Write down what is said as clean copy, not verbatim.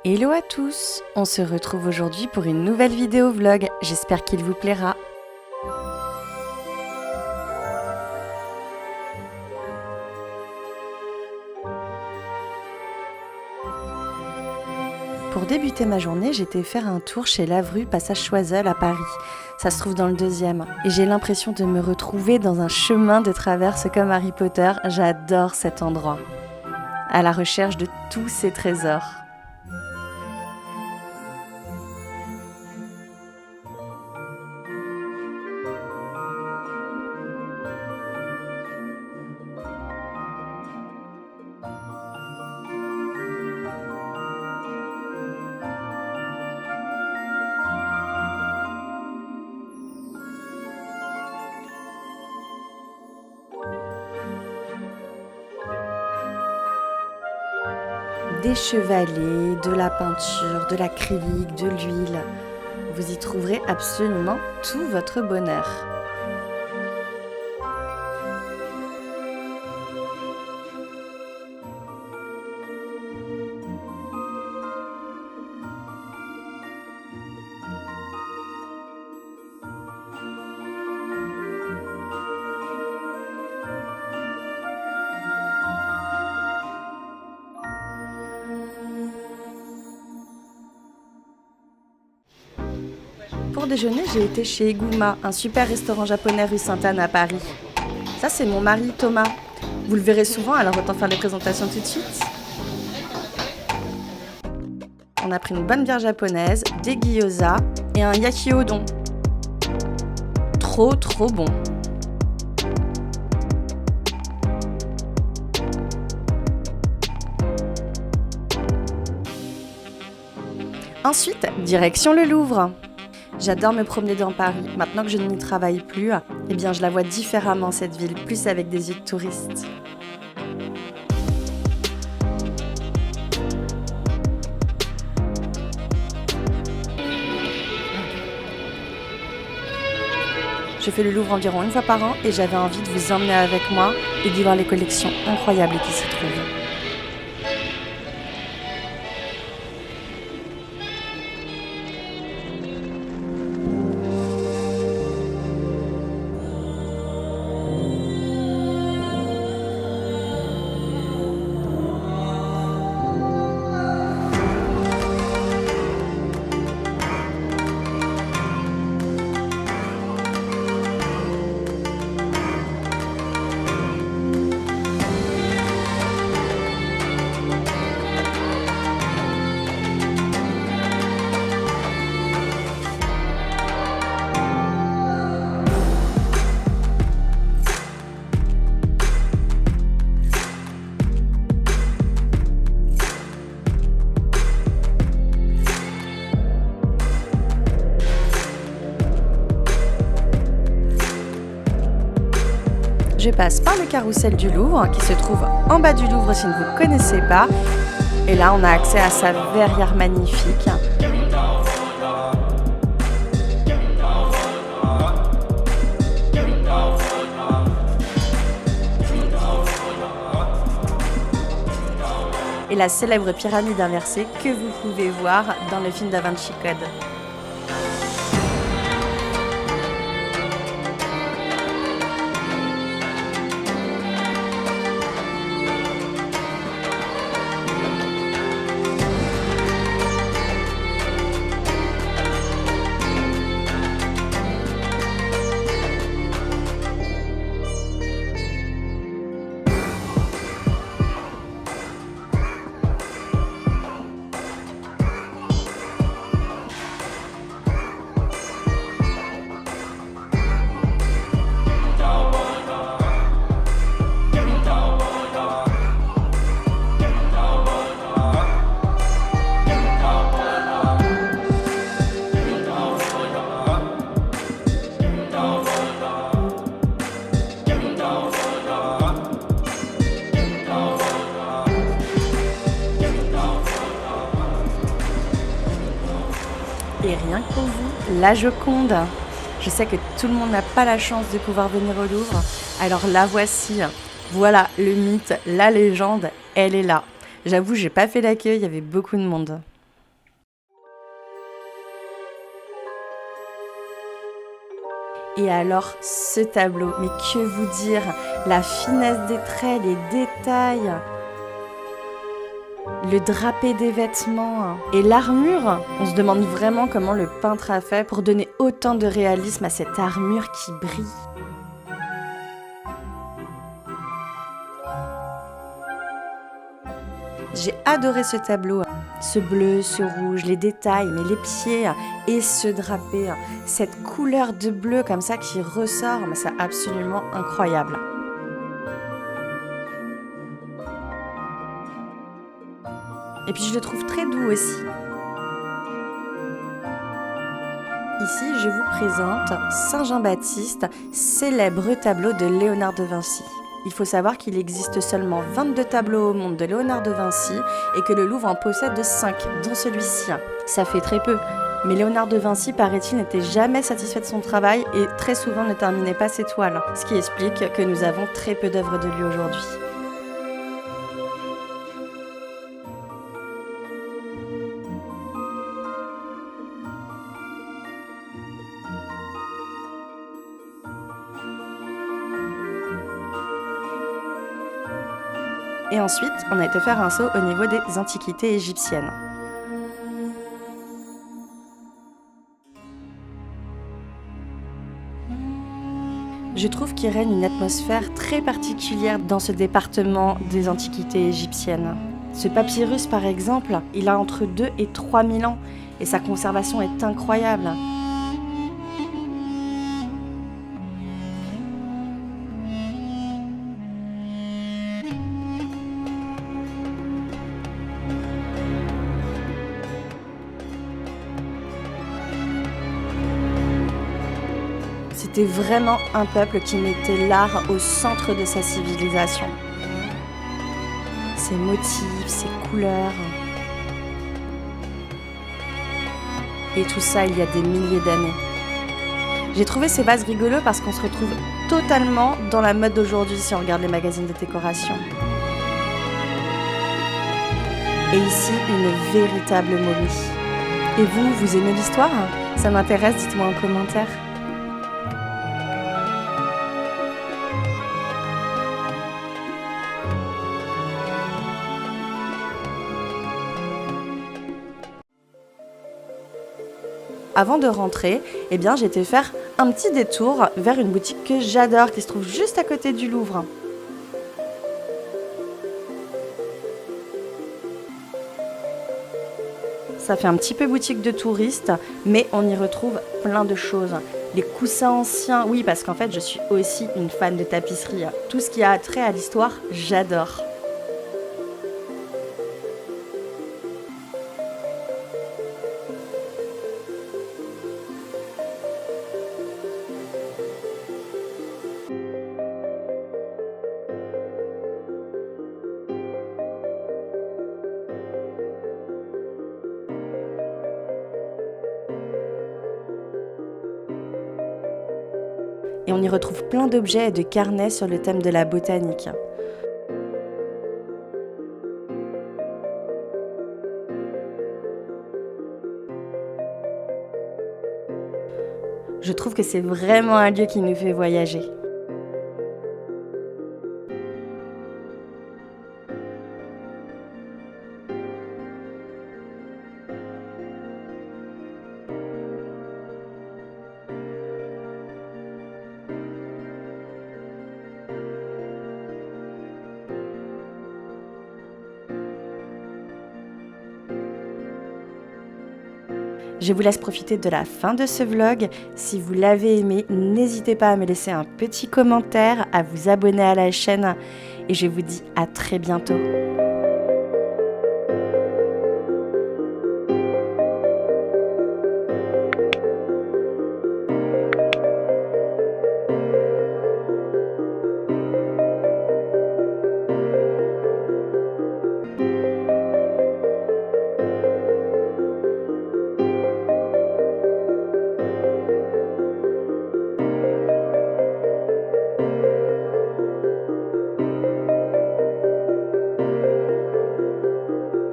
Hello à tous, on se retrouve aujourd'hui pour une nouvelle vidéo vlog, j'espère qu'il vous plaira. Pour débuter ma journée, j'étais faire un tour chez Lavru, passage Choiseul à Paris. Ça se trouve dans le 2e. Et j'ai l'impression de me retrouver dans un chemin de traverse comme Harry Potter. J'adore cet endroit. À la recherche de tous ces trésors. Des chevalets, de la peinture, de l'acrylique, de l'huile. Vous y trouverez absolument tout votre bonheur. Pour déjeuner, j'ai été chez Eguma, un super restaurant japonais rue Sainte-Anne à Paris. Ça, c'est mon mari Thomas. Vous le verrez souvent, alors autant faire les présentations tout de suite. On a pris une bonne bière japonaise, des gyoza et un yaki udon. Trop bon. Ensuite, direction le Louvre. J'adore me promener dans Paris. Maintenant que je n'y travaille plus, eh bien je la vois différemment cette ville, plus avec des yeux de touriste. Je fais le Louvre environ une fois par an et j'avais envie de vous emmener avec moi et d'y voir les collections incroyables qui s'y trouvent. Je passe par le carrousel du Louvre qui se trouve en bas du Louvre si vous ne connaissez pas. Et là, on a accès à sa verrière magnifique. Et la célèbre pyramide inversée que vous pouvez voir dans le film Da Vinci Code. Et rien que pour vous, la Joconde. Je sais que tout le monde n'a pas la chance de pouvoir venir au Louvre, alors la voici. Voilà, le mythe, la légende, elle est là. J'avoue, j'ai pas fait l'accueil, il y avait beaucoup de monde. Et alors, ce tableau, mais que vous dire? La finesse des traits, les détails, le drapé des vêtements et l'armure. On se demande vraiment comment le peintre a fait pour donner autant de réalisme à cette armure qui brille. J'ai adoré ce tableau, ce bleu, ce rouge, les détails, mais les pieds et ce drapé, cette couleur de bleu comme ça qui ressort, mais c'est absolument incroyable. Et puis je le trouve très doux aussi. Ici, je vous présente Saint Jean-Baptiste, célèbre tableau de Léonard de Vinci. Il faut savoir qu'il existe seulement 22 tableaux au monde de Léonard de Vinci et que le Louvre en possède 5, dont celui-ci. Ça fait très peu, mais Léonard de Vinci, paraît-il, n'était jamais satisfait de son travail et très souvent ne terminait pas ses toiles, ce qui explique que nous avons très peu d'œuvres de lui aujourd'hui. Et ensuite, on a été faire un saut au niveau des antiquités égyptiennes. Je trouve qu'il règne une atmosphère très particulière dans ce département des antiquités égyptiennes. Ce papyrus, par exemple, il a entre 2 et 3 000 ans et sa conservation est incroyable. C'était vraiment un peuple qui mettait l'art au centre de sa civilisation. Ses motifs, ses couleurs. Et tout ça il y a des milliers d'années. J'ai trouvé ces vases rigolos parce qu'on se retrouve totalement dans la mode d'aujourd'hui si on regarde les magazines de décoration. Et ici, une véritable momie. Et vous aimez l'histoire? Ça m'intéresse, dites-moi en commentaire. Avant de rentrer, j'ai été faire un petit détour vers une boutique que j'adore, qui se trouve juste à côté du Louvre. Ça fait un petit peu boutique de touristes, mais on y retrouve plein de choses. Les coussins anciens, oui, parce qu'en fait, je suis aussi une fan de tapisserie. Tout ce qui a trait à l'histoire, j'adore. Et on y retrouve plein d'objets et de carnets sur le thème de la botanique. Je trouve que c'est vraiment un lieu qui nous fait voyager. Je vous laisse profiter de la fin de ce vlog. Si vous l'avez aimé, n'hésitez pas à me laisser un petit commentaire, à vous abonner à la chaîne et je vous dis à très bientôt.